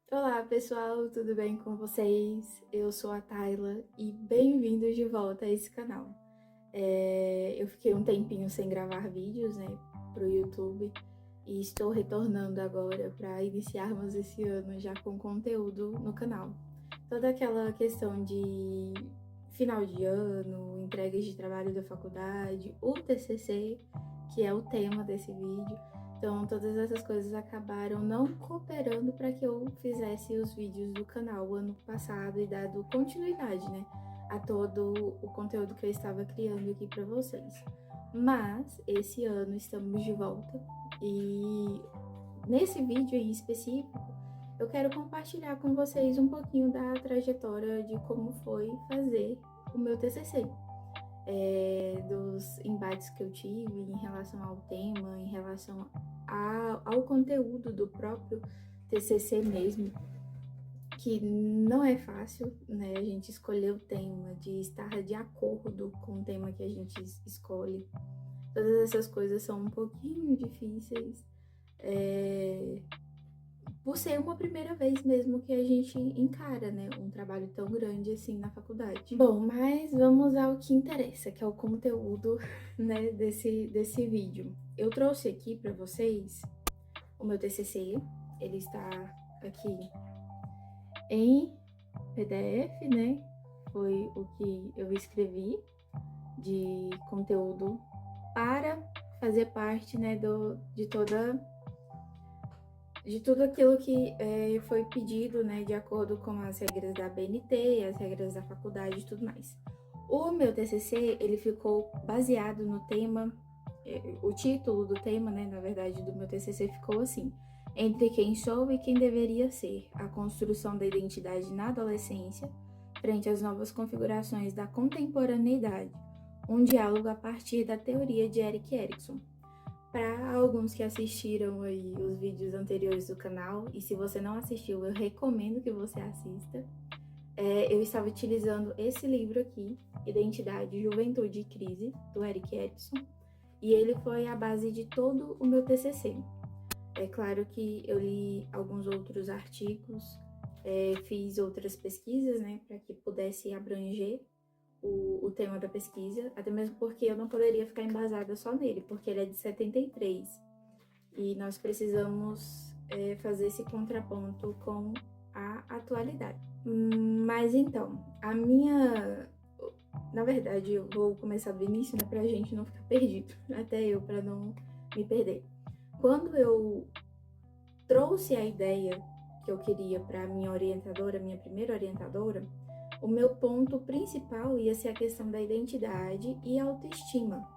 Olá pessoal, tudo bem com vocês? Eu sou a Tayla e bem-vindos de volta a esse canal. Eu fiquei um tempinho sem gravar vídeos, né, pro YouTube e estou retornando agora para iniciarmos esse ano já com conteúdo no canal. Toda aquela questão de final de ano, entregas de trabalho da faculdade, o TCC, que é o tema desse vídeo. Então, todas essas coisas acabaram não cooperando para que eu fizesse os vídeos do canal ano passado e dado continuidade, né, a todo o conteúdo que eu estava criando aqui para vocês. Mas esse ano estamos de volta e nesse vídeo em específico eu quero compartilhar com vocês um pouquinho da trajetória de como foi fazer o meu TCC, dos embates que eu tive em relação ao tema, em relação ao conteúdo do próprio TCC mesmo, que não é fácil, né? A gente escolher o tema, de estar de acordo com o tema que a gente escolhe. Todas essas coisas são um pouquinho difíceis, por ser uma primeira vez mesmo que a gente encara, né, um trabalho tão grande assim na faculdade. Bom, mas vamos ao que interessa, que é o conteúdo, né, desse vídeo. Eu trouxe aqui para vocês o meu TCC, ele está aqui em PDF, né? Foi o que eu escrevi de conteúdo para fazer parte, né, de tudo aquilo que foi pedido, né, de acordo com as regras da BNT, as regras da faculdade e tudo mais. O meu TCC, ele ficou baseado no tema, o título do tema, né, na verdade, do meu TCC ficou assim: Entre quem sou e quem deveria ser, a construção da identidade na adolescência, frente às novas configurações da contemporaneidade, um diálogo a partir da teoria de Erik Erikson. Para alguns que assistiram aí os vídeos anteriores do canal, e se você não assistiu, eu recomendo que você assista. Eu estava utilizando esse livro aqui, Identidade, Juventude e Crise, do Erik Erikson, e ele foi a base de todo o meu TCC. É claro que eu li alguns outros artigos, fiz outras pesquisas, né, para que pudesse abranger o tema da pesquisa, até mesmo porque eu não poderia ficar embasada só nele, porque ele é de 73 e nós precisamos fazer esse contraponto com a atualidade. Mas então, na verdade, eu vou começar do início, né, pra gente não ficar perdido, até eu, para não me perder. Quando eu trouxe a ideia que eu queria para minha orientadora, minha primeira orientadora, o meu ponto principal ia ser a questão da identidade e autoestima.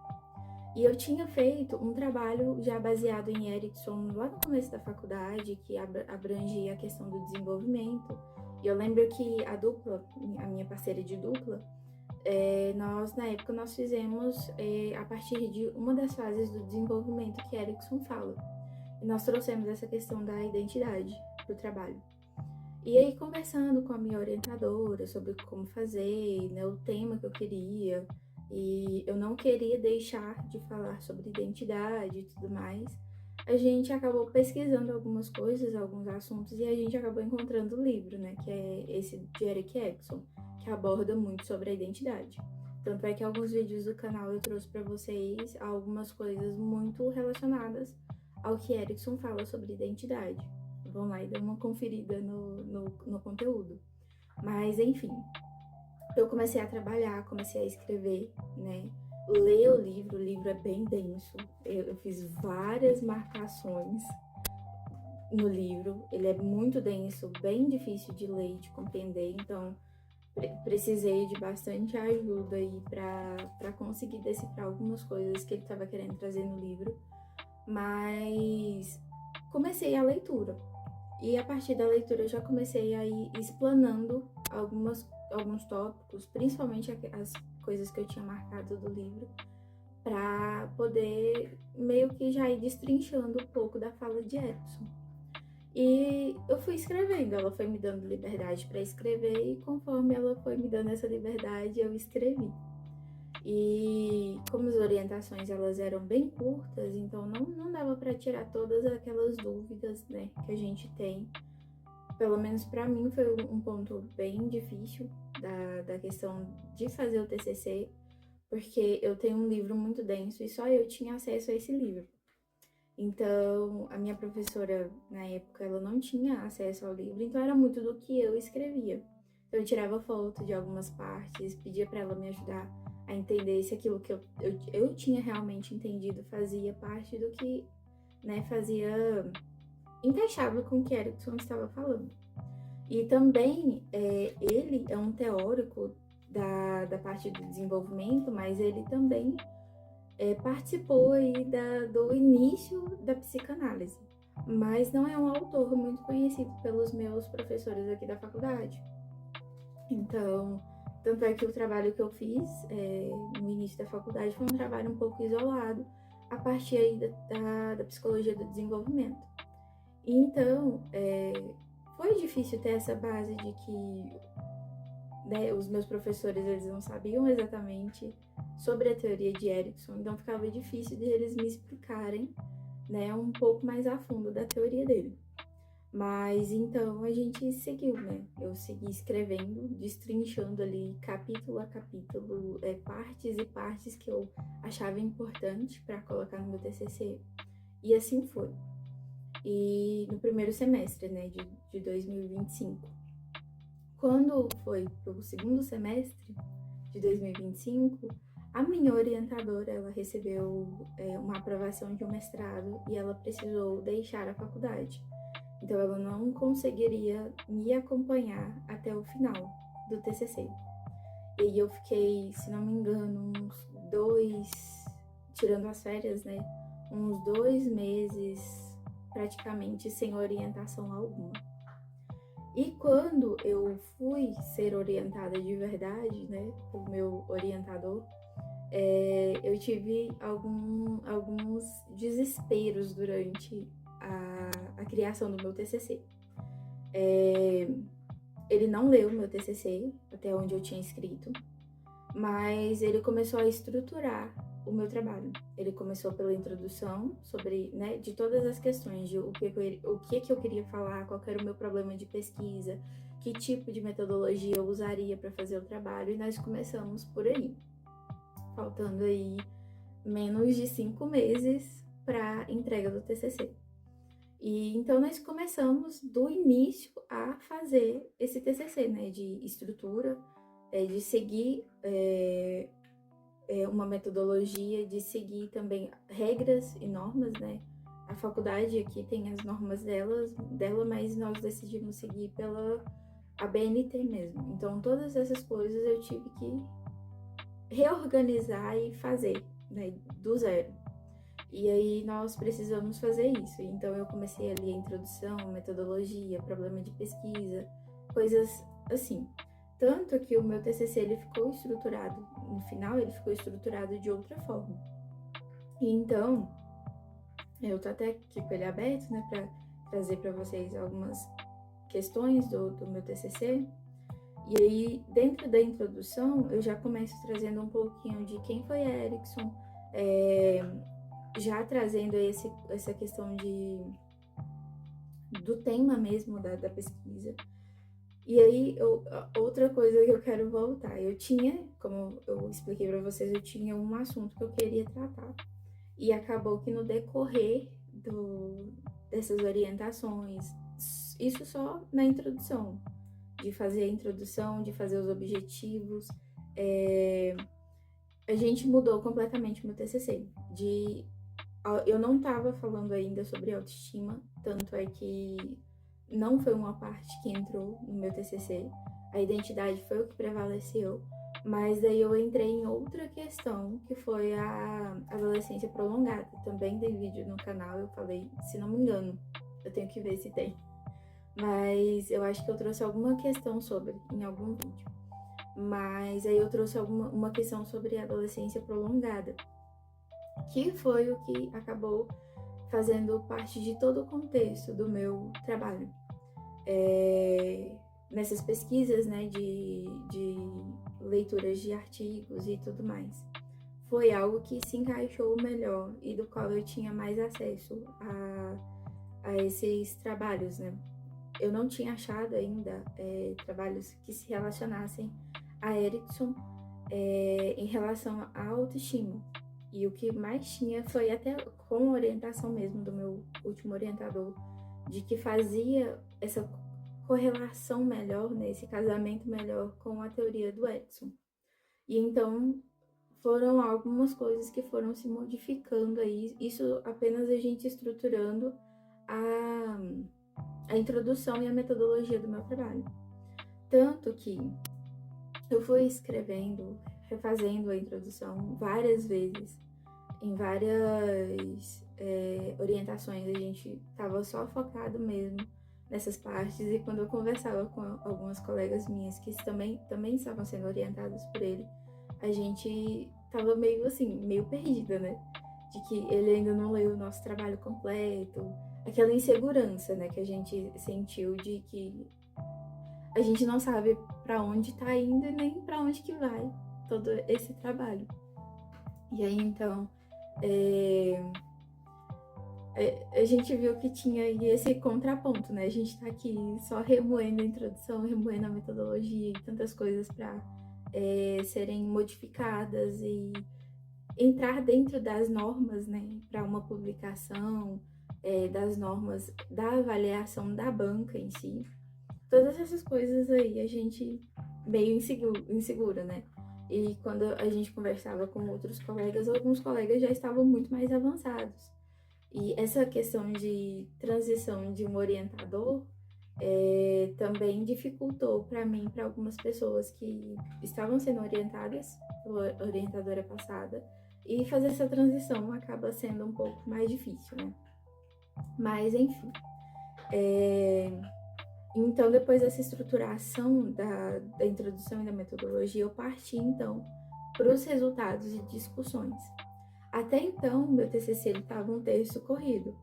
E eu tinha feito um trabalho já baseado em Erikson lá no começo da faculdade, que abrangia a questão do desenvolvimento. E eu lembro que a dupla, a minha parceira de dupla, na época, nós fizemos a partir de uma das fases do desenvolvimento que Erikson fala. E nós trouxemos essa questão da identidade para o trabalho. E aí, conversando com a minha orientadora sobre como fazer, né, o tema que eu queria, e eu não queria deixar de falar sobre identidade e tudo mais, a gente acabou pesquisando algumas coisas, alguns assuntos, e a gente acabou encontrando o livro, né, que é esse de Erik Erikson, que aborda muito sobre a identidade. Tanto é que alguns vídeos do canal eu trouxe para vocês algumas coisas muito relacionadas ao que Erikson fala sobre identidade. Vão lá e dão uma conferida no conteúdo. Mas, enfim, eu comecei a trabalhar, comecei a escrever, né? Ler o livro é bem denso. Eu fiz várias marcações no livro. Ele é muito denso, bem difícil de ler e de compreender, então precisei de bastante ajuda aí para conseguir decifrar algumas coisas que ele estava querendo trazer no livro. Mas comecei a leitura. E a partir da leitura eu já comecei a ir explanando alguns tópicos, principalmente as coisas que eu tinha marcado do livro, para poder meio que já ir destrinchando um pouco da fala de Edson. E eu fui escrevendo, ela foi me dando liberdade para escrever e conforme ela foi me dando essa liberdade, eu escrevi. E como as orientações elas eram bem curtas, então não dava para tirar todas aquelas dúvidas, né, que a gente tem pelo menos para mim, foi um ponto bem difícil da questão de fazer o TCC, porque eu tenho um livro muito denso e só eu tinha acesso a esse livro. Então, a minha professora, na época, ela não tinha acesso ao livro, então era muito do que eu escrevia. Então, eu tirava foto de algumas partes, pedia para ela me ajudar a entender se aquilo que eu tinha realmente entendido fazia parte do que, né, encaixava com o que Erickson estava falando. E também, ele é um teórico da parte do desenvolvimento, mas ele também participou aí do início da psicanálise, mas não é um autor muito conhecido pelos meus professores aqui da faculdade. Então, tanto é que o trabalho que eu fiz no início da faculdade foi um trabalho um pouco isolado, a partir aí da psicologia do desenvolvimento. Então, foi difícil ter essa base de que, né, os meus professores, eles não sabiam exatamente sobre a teoria de Erickson, então ficava difícil de eles me explicarem, né, um pouco mais a fundo da teoria dele. Mas então a gente seguiu, né? Eu segui escrevendo, destrinchando ali capítulo a capítulo, partes e partes que eu achava importante para colocar no meu TCC. E assim foi. E no primeiro semestre, né, de 2025. Quando foi pro segundo semestre de 2025, a minha orientadora, ela recebeu uma aprovação de um mestrado e ela precisou deixar a faculdade. Então, ela não conseguiria me acompanhar até o final do TCC. E aí eu fiquei, se não me engano, tirando as férias, né, uns 2 meses praticamente sem orientação alguma. E quando eu fui ser orientada de verdade, né, pelo meu orientador, eu tive alguns desesperos durante a criação do meu TCC. Ele não leu meu TCC, até onde eu tinha escrito, mas ele começou a estruturar o meu trabalho. Ele começou pela introdução sobre, né, de todas as questões, de o que eu queria falar, qual era o meu problema de pesquisa, que tipo de metodologia eu usaria para fazer o trabalho, e nós começamos por aí, faltando aí menos de 5 meses para a entrega do TCC. E então nós começamos do início a fazer esse TCC, né, de estrutura, de seguir uma metodologia, de seguir também regras e normas, né? A faculdade aqui tem as normas dela, mas nós decidimos seguir pela ABNT mesmo. Então todas essas coisas eu tive que reorganizar e fazer, né, do zero. E aí nós precisamos fazer isso. Então eu comecei ali a introdução, metodologia, problema de pesquisa, coisas assim. Tanto que o meu TCC ele ficou estruturado, no final ele ficou estruturado de outra forma. E então, eu tô até aqui com ele aberto, né, para trazer para vocês algumas questões do meu TCC. E aí, dentro da introdução, eu já começo trazendo um pouquinho de quem foi Erickson, já trazendo essa questão do tema mesmo da pesquisa. E aí, outra coisa que eu quero voltar, eu tinha, como eu expliquei para vocês, eu tinha um assunto que eu queria tratar. E acabou que no decorrer dessas orientações, isso só na introdução, de fazer a introdução, de fazer os objetivos, a gente mudou completamente o meu TCC. Eu não estava falando ainda sobre autoestima, tanto é que não foi uma parte que entrou no meu TCC. A identidade foi o que prevaleceu, mas daí eu entrei em outra questão, que foi a adolescência prolongada. Também tem vídeo no canal, eu falei, se não me engano, eu tenho que ver se tem. Mas eu acho que eu trouxe alguma questão em algum vídeo. Mas aí eu trouxe uma questão sobre a adolescência prolongada, que foi o que acabou fazendo parte de todo o contexto do meu trabalho. Nessas pesquisas, né, de leituras de artigos e tudo mais. Foi algo que se encaixou melhor e do qual eu tinha mais acesso a esses trabalhos, né? eu não tinha achado ainda trabalhos que se relacionassem a Erikson em relação à autoestima. E o que mais tinha foi até com a orientação mesmo do meu último orientador, de que fazia essa correlação melhor, né, esse casamento melhor com a teoria do Erikson. E então foram algumas coisas que foram se modificando aí, isso apenas a gente estruturando a introdução e a metodologia do meu trabalho. Tanto que eu fui escrevendo, refazendo a introdução várias vezes, em várias orientações, a gente estava só focado mesmo nessas partes, e quando eu conversava com algumas colegas minhas que também estavam sendo orientadas por ele, a gente tava meio assim, meio perdida, né? De que ele ainda não leu o nosso trabalho completo, aquela insegurança, né, que a gente sentiu de que a gente não sabe para onde tá indo e nem para onde que vai todo esse trabalho. E aí, então, a gente viu que tinha aí esse contraponto, né? A gente tá aqui só remoendo a introdução, remoendo a metodologia e tantas coisas para serem modificadas e entrar dentro das normas, né, para uma publicação, das normas da avaliação da banca em si. Todas essas coisas aí a gente meio insegura, né? E quando a gente conversava com outros colegas, alguns colegas já estavam muito mais avançados. E essa questão de transição de um orientador também dificultou para mim, para algumas pessoas que estavam sendo orientadas pela orientadora passada, e fazer essa transição acaba sendo um pouco mais difícil, né? Mas, enfim. Então, depois dessa estruturação da introdução e da metodologia, eu parti, então, para os resultados e discussões. Até então, meu TCC estava um texto corrido.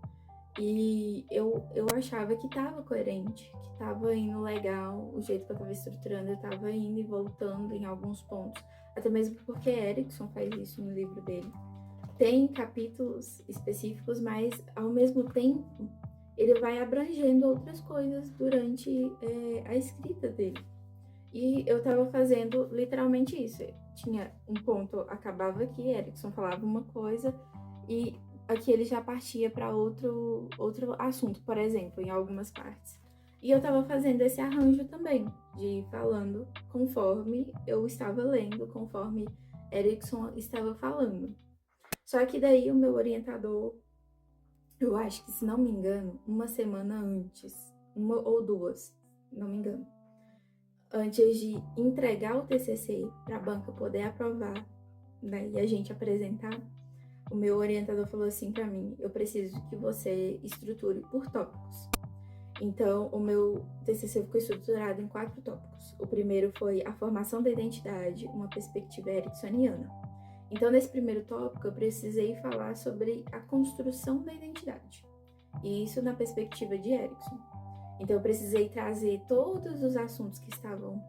E eu achava que estava coerente, que estava indo legal, o jeito que eu estava estruturando, eu estava indo e voltando em alguns pontos. Até mesmo porque Erikson faz isso no livro dele. Tem capítulos específicos, mas ao mesmo tempo ele vai abrangendo outras coisas durante a escrita dele. E eu estava fazendo literalmente isso. Tinha um ponto, acabava aqui, Erikson falava uma coisa e aqui ele já partia para outro assunto, por exemplo, em algumas partes. E eu estava fazendo esse arranjo também, de ir falando conforme eu estava lendo, conforme Erikson estava falando. Só que daí o meu orientador, eu acho que, se não me engano, uma semana antes, uma ou duas, não me engano, antes de entregar o TCC para a banca poder aprovar, né, e a gente apresentar, o meu orientador falou assim para mim: eu preciso que você estruture por tópicos. Então, o meu TCC ficou estruturado em 4 tópicos. O primeiro foi a formação da identidade, uma perspectiva ericksoniana. Então, nesse primeiro tópico, eu precisei falar sobre a construção da identidade. E isso na perspectiva de Erikson. Então, eu precisei trazer todos os assuntos que estavam,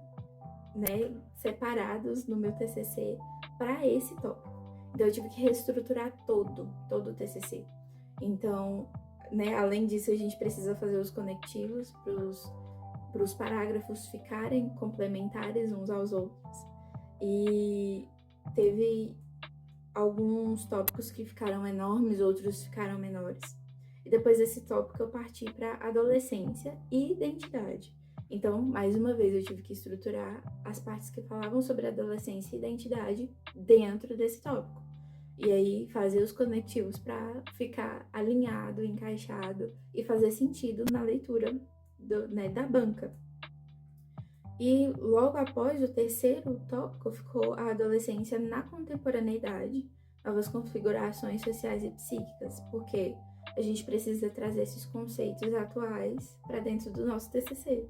né, separados no meu TCC para esse tópico. Então, eu tive que reestruturar todo o TCC. Então, né, além disso, a gente precisa fazer os conectivos para os parágrafos ficarem complementares uns aos outros. E teve alguns tópicos que ficaram enormes, outros ficaram menores. E depois desse tópico eu parti para adolescência e identidade. Então, mais uma vez, eu tive que estruturar as partes que falavam sobre adolescência e identidade dentro desse tópico. E aí fazer os conectivos para ficar alinhado, encaixado e fazer sentido na leitura da banca. E logo após o terceiro tópico ficou a adolescência na contemporaneidade, novas configurações sociais e psíquicas, porque a gente precisa trazer esses conceitos atuais para dentro do nosso TCC.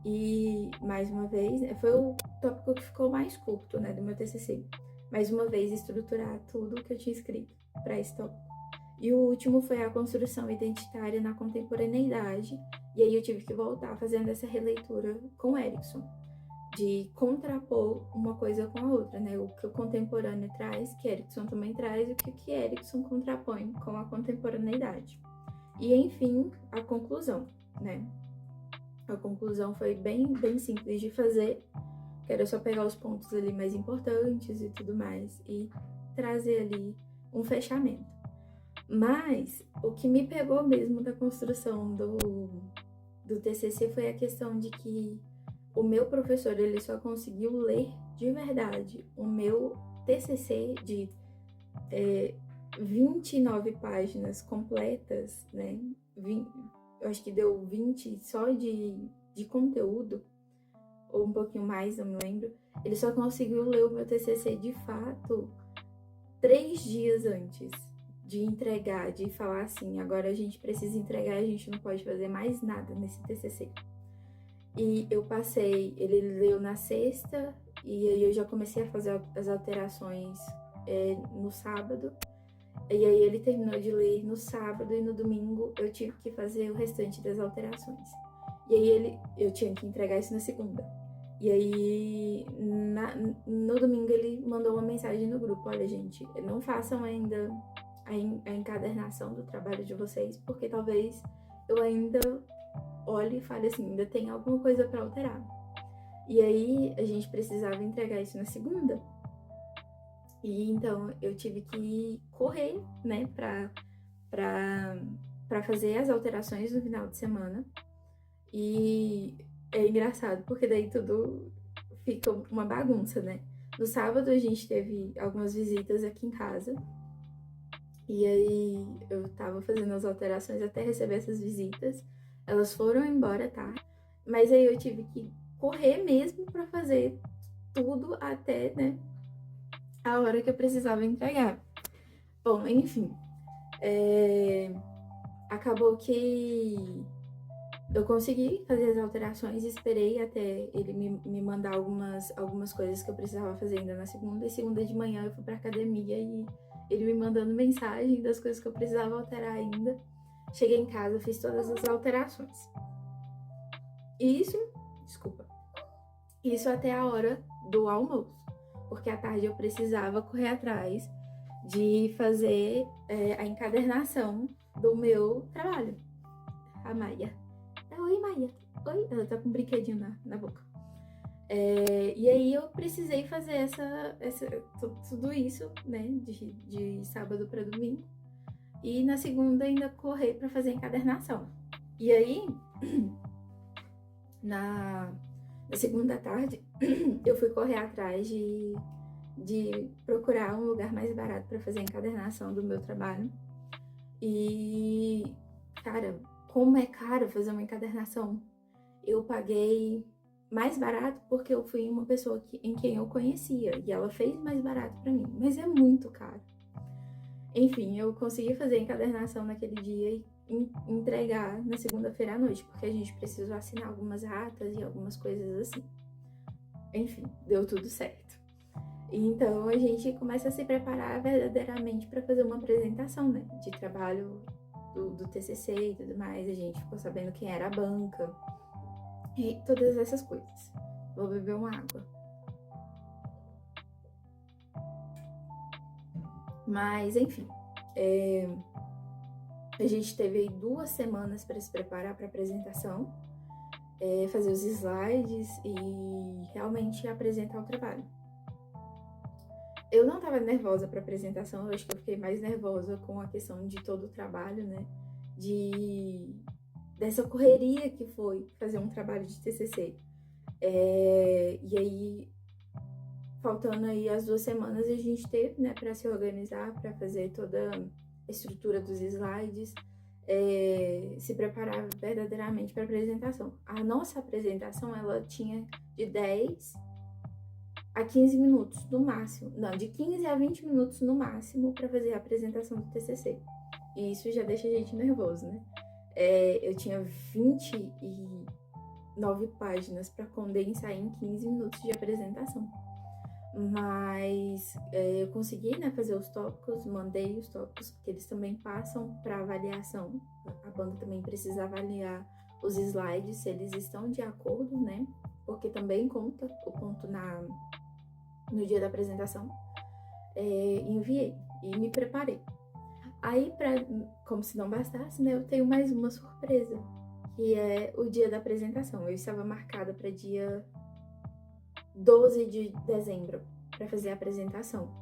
E, mais uma vez, foi o tópico que ficou mais curto, né, do meu TCC. Mais uma vez, estruturar tudo que eu tinha escrito para esse tópico. E o último foi a construção identitária na contemporaneidade. E aí eu tive que voltar fazendo essa releitura com Erikson, de contrapor uma coisa com a outra, né? O que o contemporâneo traz, que Erikson também traz, e o que Erikson contrapõe com a contemporaneidade. E, enfim, a conclusão, né? A conclusão foi bem simples de fazer, que era só pegar os pontos ali mais importantes e tudo mais e trazer ali um fechamento. Mas o que me pegou mesmo da construção do TCC foi a questão de que o meu professor, ele só conseguiu ler de verdade o meu TCC de 29 páginas completas, né? Eu acho que deu 20 só de conteúdo, ou um pouquinho mais, não me lembro. Ele só conseguiu ler o meu TCC de fato 3 dias antes de entregar, de falar assim, agora a gente precisa entregar, a gente não pode fazer mais nada nesse TCC. E eu passei, ele leu na sexta, e aí eu já comecei a fazer as alterações no sábado. E aí ele terminou de ler no sábado e no domingo eu tive que fazer o restante das alterações. E aí eu tinha que entregar isso na segunda. E aí no domingo ele mandou uma mensagem no grupo: olha, gente, não façam ainda a encadernação do trabalho de vocês, porque talvez eu ainda olhe e fale assim, ainda tem alguma coisa para alterar. E aí a gente precisava entregar isso na segunda. E então eu tive que correr, né, pra fazer as alterações no final de semana. E é engraçado, porque daí tudo fica uma bagunça, né? No sábado a gente teve algumas visitas aqui em casa. E aí eu tava fazendo as alterações até receber essas visitas. Elas foram embora, tá? Mas aí eu tive que correr mesmo pra fazer tudo até, né, a hora que eu precisava entregar. Bom, enfim, acabou que eu consegui fazer as alterações, esperei até ele me mandar algumas coisas que eu precisava fazer ainda na segunda, e segunda de manhã eu fui pra academia e ele me mandando mensagem das coisas que eu precisava alterar ainda. Cheguei em casa, fiz todas as alterações. Isso até a hora do almoço, porque à tarde eu precisava correr atrás de fazer a encadernação do meu trabalho. A Maia. Oi, Maia. Oi. Ela tá com um brinquedinho na boca. E aí eu precisei fazer tudo isso, né, de sábado para domingo. E na segunda ainda correr para fazer a encadernação. E aí, na segunda tarde, eu fui correr atrás de procurar um lugar mais barato para fazer a encadernação do meu trabalho. E, cara, como é caro fazer uma encadernação. Eu paguei mais barato porque eu fui uma pessoa em quem eu conhecia e ela fez mais barato para mim, mas é muito caro. Enfim, eu consegui fazer a encadernação naquele dia e entregar na segunda-feira à noite, porque a gente precisou assinar algumas atas e algumas coisas assim. Enfim, deu tudo certo. Então a gente começa a se preparar verdadeiramente para fazer uma apresentação, né, de trabalho do TCC e tudo mais. A gente ficou sabendo quem era a banca e todas essas coisas. Vou beber uma água. Mas, enfim, a gente teve aí 2 semanas para se preparar para a apresentação, fazer os slides e realmente apresentar o trabalho. Eu não estava nervosa para a apresentação, eu acho que eu fiquei mais nervosa com a questão de todo o trabalho, né? Dessa correria que foi fazer um trabalho de TCC. E aí, faltando aí as 2 semanas, a gente teve, né, para se organizar, para fazer toda a estrutura dos slides, se preparar verdadeiramente para a apresentação. A nossa apresentação, ela tinha de 10 a 15 minutos no máximo, não, de 15 a 20 minutos no máximo para fazer a apresentação do TCC. E isso já deixa a gente nervoso, né? Eu tinha 29 páginas para condensar em 15 minutos de apresentação. Mas eu consegui, né, fazer os tópicos, mandei os tópicos, porque eles também passam para avaliação. A banda também precisa avaliar os slides, se eles estão de acordo, né? Porque também conta o ponto no dia da apresentação. Enviei e me preparei. Aí, como se não bastasse, né, eu tenho mais uma surpresa, que é o dia da apresentação. Eu estava marcada para dia 12 de dezembro para fazer a apresentação.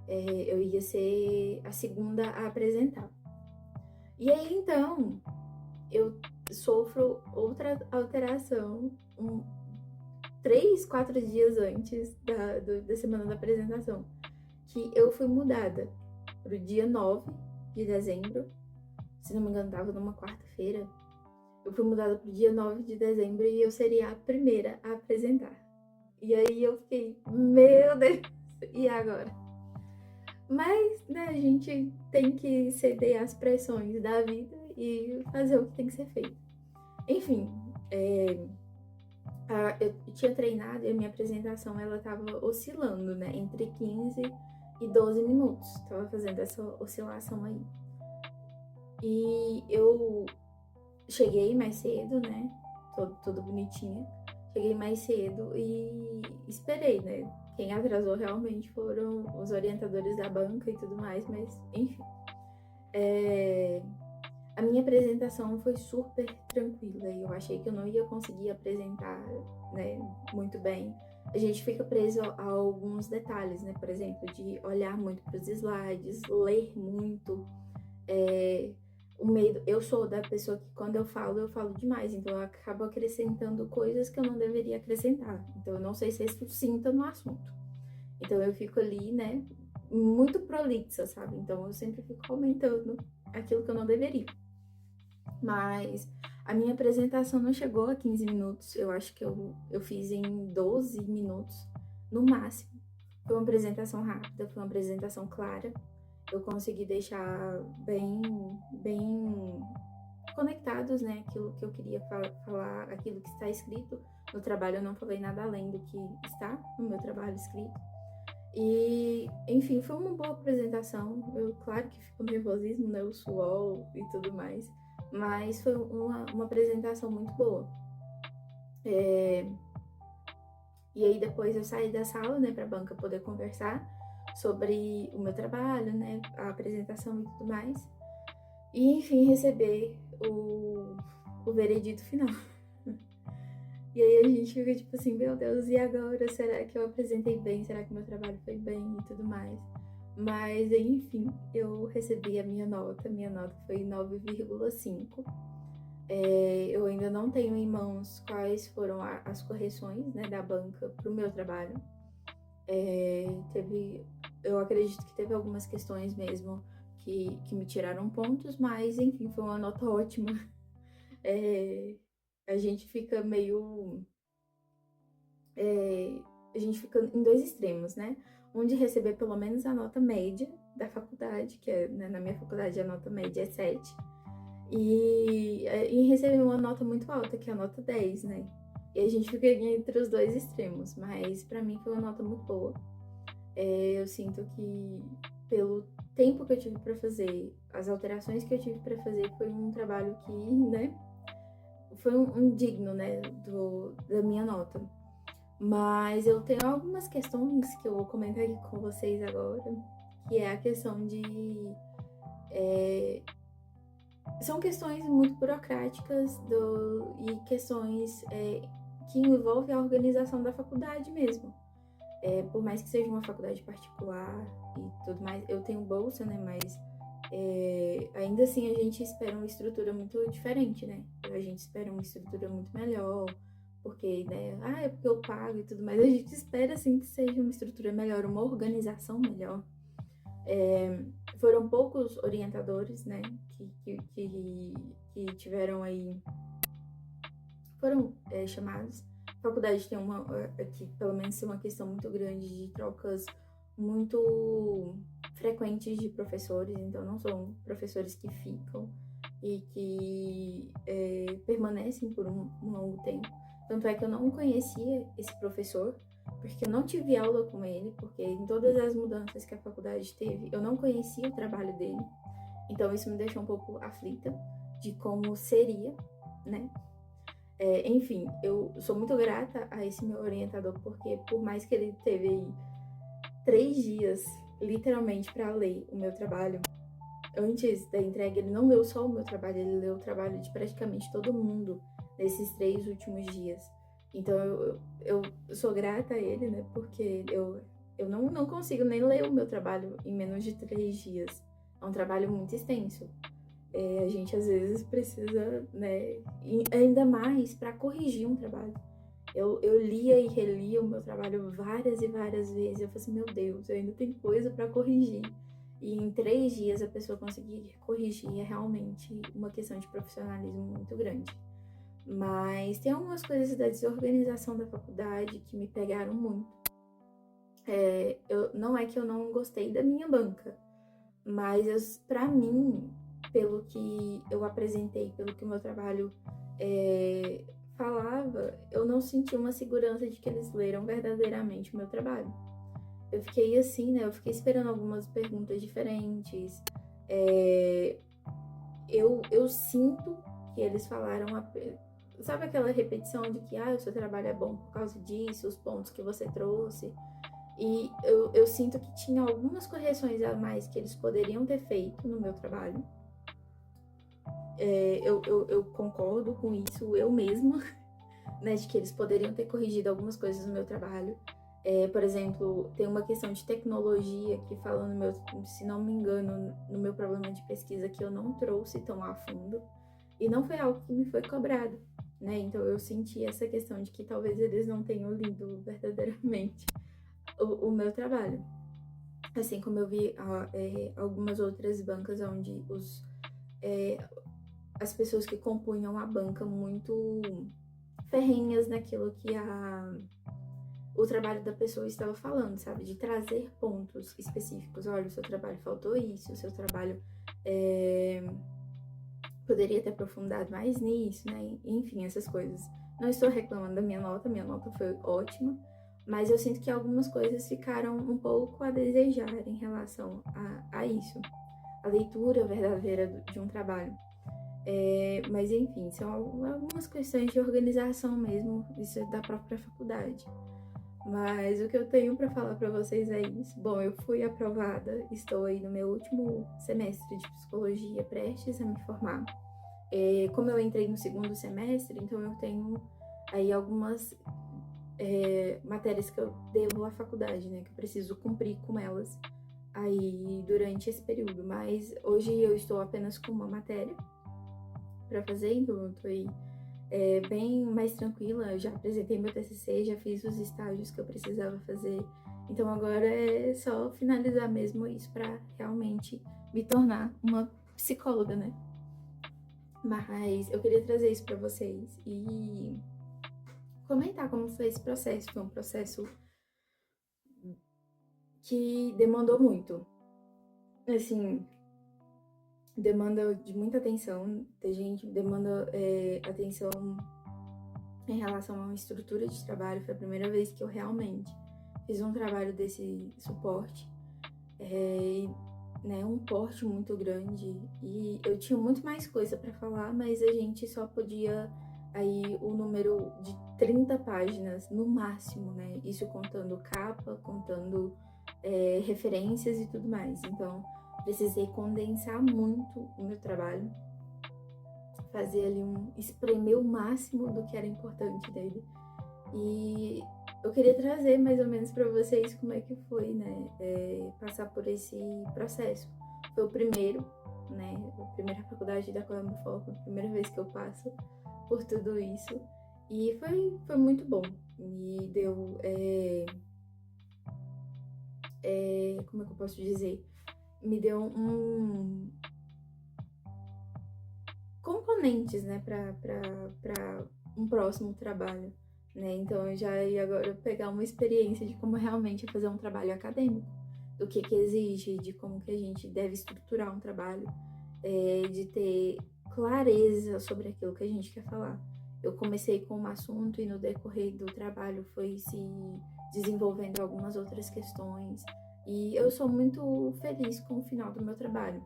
Eu ia ser a segunda a apresentar. E aí, então, eu sofro outra alteração 3, 4 dias antes da semana da apresentação, que eu fui mudada pro dia 9 de dezembro, se não me engano, tava numa quarta-feira. Eu fui mudada pro dia 9 de dezembro e eu seria a primeira a apresentar. E aí eu fiquei, meu Deus, e agora? Mas, né, a gente tem que ceder às pressões da vida e fazer o que tem que ser feito. Enfim, eu tinha treinado e a minha apresentação, ela tava oscilando, né, entre 15 e 12 minutos. Tava fazendo essa oscilação aí. E eu cheguei mais cedo, né, toda bonitinha. Cheguei mais cedo e esperei, né. Quem atrasou realmente foram os orientadores da banca e tudo mais, mas enfim. A minha apresentação foi super tranquila e eu achei que eu não ia conseguir apresentar, né, muito bem. A gente fica preso a alguns detalhes, né, por exemplo, de olhar muito para os slides, ler muito. Eu sou da pessoa que quando eu falo demais, então eu acabo acrescentando coisas que eu não deveria acrescentar. Então eu não sei ser sucinta no assunto. Então eu fico ali, né, muito prolixa, sabe? Então eu sempre fico comentando aquilo que eu não deveria. Mas a minha apresentação não chegou a 15 minutos, eu acho que eu fiz em 12 minutos, no máximo. Foi uma apresentação rápida, foi uma apresentação clara. Eu consegui deixar bem conectados, né, aquilo que eu queria falar, aquilo que está escrito no trabalho. Eu não falei nada além do que está no meu trabalho escrito. E, enfim, foi uma boa apresentação. Claro que ficou nervosismo, né, o suor e tudo mais, mas foi uma apresentação muito boa. E aí depois eu saí da sala, né, para a banca poder conversar sobre o meu trabalho, né, a apresentação e tudo mais. E, enfim, receber o veredito final. E aí a gente fica tipo assim, meu Deus, e agora? Será que eu apresentei bem? Será que meu trabalho foi bem e tudo mais? Mas, enfim, eu recebi a minha nota foi 9,5. Eu ainda não tenho em mãos quais foram as correções, né, da banca pro meu trabalho. Eu acredito que teve algumas questões mesmo que me tiraram pontos, mas enfim, foi uma nota ótima. A gente fica meio... a gente fica em dois extremos, né? Um de receber pelo menos a nota média da faculdade, que né, na minha faculdade a nota média é 7, e receber uma nota muito alta, que é a nota 10, né? E a gente fica entre os dois extremos, mas pra mim foi uma nota muito boa. Eu sinto que pelo tempo que eu tive para fazer, as alterações que eu tive para fazer, foi um trabalho que, né, foi um digno, né, da minha nota. Mas eu tenho algumas questões que eu vou comentar aqui com vocês agora, que é a questão de... são questões muito burocráticas e questões que envolvem a organização da faculdade mesmo. Por mais que seja uma faculdade particular e tudo mais, eu tenho bolsa, né, mas ainda assim a gente espera uma estrutura muito diferente, né? A gente espera uma estrutura muito melhor, porque, né, é porque eu pago e tudo mais. A gente espera, assim, que seja uma estrutura melhor, uma organização melhor. Foram poucos orientadores, né, que tiveram aí, foram chamados. A faculdade tem aqui, pelo menos, uma questão muito grande de trocas muito frequentes de professores, então não são professores que ficam e que permanecem por um longo tempo. Tanto é que eu não conhecia esse professor, porque eu não tive aula com ele, porque em todas as mudanças que a faculdade teve, eu não conhecia o trabalho dele. Então isso me deixou um pouco aflita de como seria, né? Enfim, eu sou muito grata a esse meu orientador, porque por mais que ele teve aí 3 dias, literalmente, para ler o meu trabalho, antes da entrega, ele não leu só o meu trabalho, ele leu o trabalho de praticamente todo mundo nesses 3 últimos dias. Então eu sou grata a ele, né? Porque eu não consigo nem ler o meu trabalho em menos de 3 dias. É um trabalho muito extenso. A gente às vezes precisa, né? E ainda mais para corrigir um trabalho. Eu lia e relia o meu trabalho várias e várias vezes. Eu falei assim, meu Deus, eu ainda tenho coisa para corrigir. E em 3 dias a pessoa conseguir corrigir é realmente uma questão de profissionalismo muito grande. Mas tem algumas coisas da desorganização da faculdade que me pegaram muito. Não é que eu não gostei da minha banca, mas para mim, pelo que eu apresentei, pelo que o meu trabalho falava, eu não senti uma segurança de que eles leram verdadeiramente o meu trabalho. Eu fiquei assim, né? Eu fiquei esperando algumas perguntas diferentes. Eu sinto que eles falaram sabe aquela repetição de que o seu trabalho é bom por causa disso, os pontos que você trouxe. E eu sinto que tinha algumas correções a mais que eles poderiam ter feito no meu trabalho. Eu concordo com isso, eu mesma, né, de que eles poderiam ter corrigido algumas coisas no meu trabalho. Por exemplo, tem uma questão de tecnologia que fala no meu, se não me engano, no meu problema de pesquisa que eu não trouxe tão a fundo. E não foi algo que me foi cobrado, né? Então eu senti essa questão de que talvez eles não tenham lido verdadeiramente o meu trabalho. Assim como eu vi algumas outras bancas onde as pessoas que compunham a banca muito ferrenhas naquilo que o trabalho da pessoa estava falando, sabe? De trazer pontos específicos. Olha, o seu trabalho faltou isso, o seu trabalho poderia ter aprofundado mais nisso, né? Enfim, essas coisas. Não estou reclamando da minha nota foi ótima, mas eu sinto que algumas coisas ficaram um pouco a desejar em relação a isso. A leitura verdadeira de um trabalho. Mas enfim, são algumas questões de organização mesmo, isso é da própria faculdade. Mas o que eu tenho para falar para vocês é isso. Bom, eu fui aprovada, estou aí no meu último semestre de psicologia, prestes a me formar. Como eu entrei no segundo semestre, então eu tenho aí algumas matérias que eu devo à faculdade, né? Que eu preciso cumprir com elas aí durante esse período. Mas hoje eu estou apenas com uma matéria para fazer, então eu tô aí bem mais tranquila. Eu já apresentei meu TCC, já fiz os estágios que eu precisava fazer. Então agora é só finalizar mesmo isso para realmente me tornar uma psicóloga, né? Mas eu queria trazer isso para vocês e comentar como foi esse processo. Foi um processo que demandou muito. Assim, demanda de muita atenção, demanda atenção em relação a uma estrutura de trabalho. Foi a primeira vez que eu realmente fiz um trabalho desse suporte, né, um porte muito grande, e eu tinha muito mais coisa para falar, mas a gente só podia aí o número de 30 páginas no máximo, né? Isso contando capa, contando referências e tudo mais. Então, precisei condensar muito o meu trabalho, fazer ali espremer o máximo do que era importante dele. E eu queria trazer mais ou menos para vocês como é que foi, né, passar por esse processo. Foi o primeiro, né, a primeira faculdade da qual eu me formo, a primeira vez que eu passo por tudo isso. E foi muito bom. Me deu, como é que eu posso dizer? Me deu componentes, né, para um próximo trabalho, né? Então eu já ia agora pegar uma experiência de como realmente é fazer um trabalho acadêmico, do que exige, de como que a gente deve estruturar um trabalho, de ter clareza sobre aquilo que a gente quer falar. Eu comecei com um assunto e no decorrer do trabalho foi se desenvolvendo algumas outras questões, e eu sou muito feliz com o final do meu trabalho.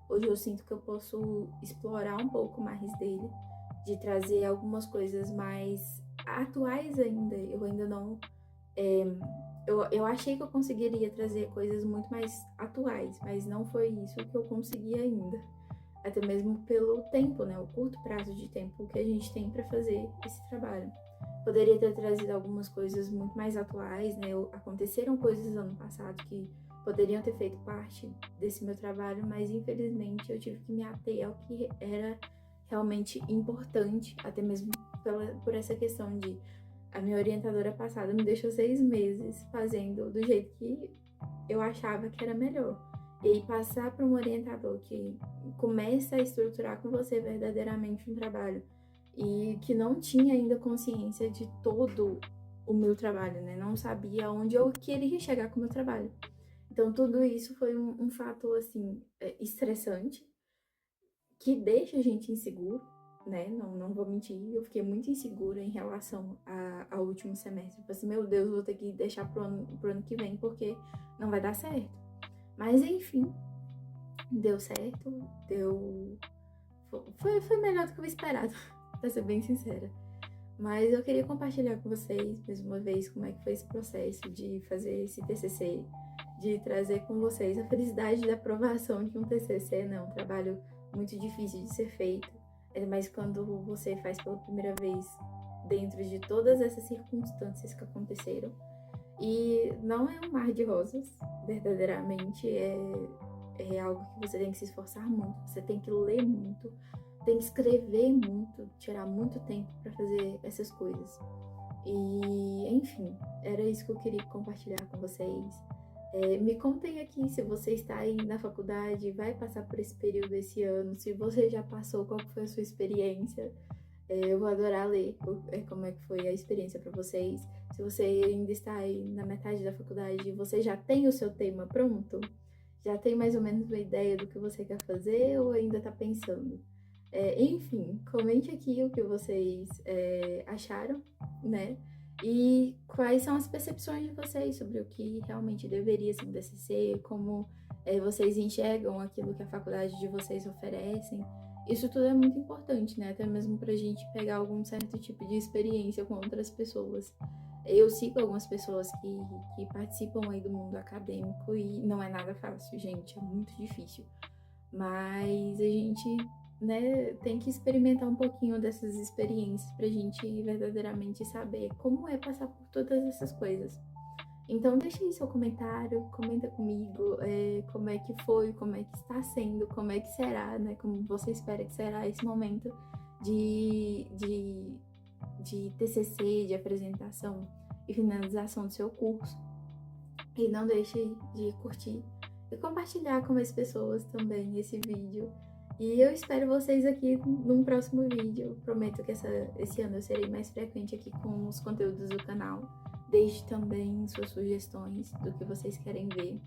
Hoje eu sinto que eu posso explorar um pouco mais dele, de trazer algumas coisas mais atuais ainda. Eu ainda não Eu achei que eu conseguiria trazer coisas muito mais atuais, mas não foi isso que eu consegui ainda. Até mesmo pelo tempo, né? O curto prazo de tempo que a gente tem para fazer esse trabalho. Poderia ter trazido algumas coisas muito mais atuais, né? Aconteceram coisas no ano passado que poderiam ter feito parte desse meu trabalho, mas infelizmente eu tive que me ater ao que era realmente importante, até mesmo por essa questão de a minha orientadora passada me deixou 6 meses fazendo do jeito que eu achava que era melhor. E aí passar para um orientador que começa a estruturar com você verdadeiramente um trabalho e que não tinha ainda consciência de todo o meu trabalho, né? Não sabia onde eu queria chegar com o meu trabalho. Então tudo isso foi um fato, assim, estressante, que deixa a gente inseguro, né? Não vou mentir, eu fiquei muito insegura em relação ao último semestre. Tipo assim, meu Deus, vou ter que deixar pro ano que vem, porque não vai dar certo. Mas enfim, deu certo, foi melhor do que eu esperado, pra ser bem sincera. Mas eu queria compartilhar com vocês, mais uma vez, como é que foi esse processo de fazer esse TCC, de trazer com vocês a felicidade da aprovação de um TCC, né? Um trabalho muito difícil de ser feito, mas quando você faz pela primeira vez dentro de todas essas circunstâncias que aconteceram. E não é um mar de rosas, verdadeiramente, é algo que você tem que se esforçar muito, você tem que ler muito, tem que escrever muito, tirar muito tempo para fazer essas coisas. E, enfim, era isso que eu queria compartilhar com vocês. Me contem aqui se você está aí na faculdade, vai passar por esse período esse ano, se você já passou, qual foi a sua experiência. Eu vou adorar ler como é que foi a experiência para vocês. Se você ainda está aí na metade da faculdade, você já tem o seu tema pronto? Já tem mais ou menos uma ideia do que você quer fazer ou ainda está pensando? Enfim, comente aqui o que vocês acharam, né? E quais são as percepções de vocês sobre o que realmente deveria ser um DCC, como vocês enxergam aquilo que a faculdade de vocês oferecem. Isso tudo é muito importante, né? Até mesmo pra gente pegar algum certo tipo de experiência com outras pessoas. Eu sigo algumas pessoas que participam aí do mundo acadêmico e não é nada fácil, gente, é muito difícil. Mas a gente, né, tem que experimentar um pouquinho dessas experiências pra gente verdadeiramente saber como é passar por todas essas coisas. Então deixa aí seu comentário, comenta comigo como é que foi, como é que está sendo, como é que será, né? Como você espera que será esse momento de, de, de TCC, de apresentação e finalização do seu curso. E não deixe de curtir e compartilhar com mais pessoas também esse vídeo. E eu espero vocês aqui num próximo vídeo. Prometo que esse ano eu serei mais frequente aqui com os conteúdos do canal. Deixe também suas sugestões do que vocês querem ver.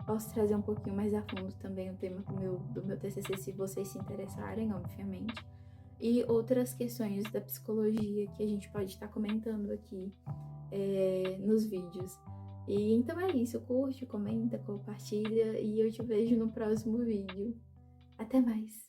Posso trazer um pouquinho mais a fundo também o tema do meu TCC, se vocês se interessarem, obviamente. E outras questões da psicologia que a gente pode estar comentando aqui nos vídeos. E então é isso, curte, comenta, compartilha e eu te vejo no próximo vídeo. Até mais!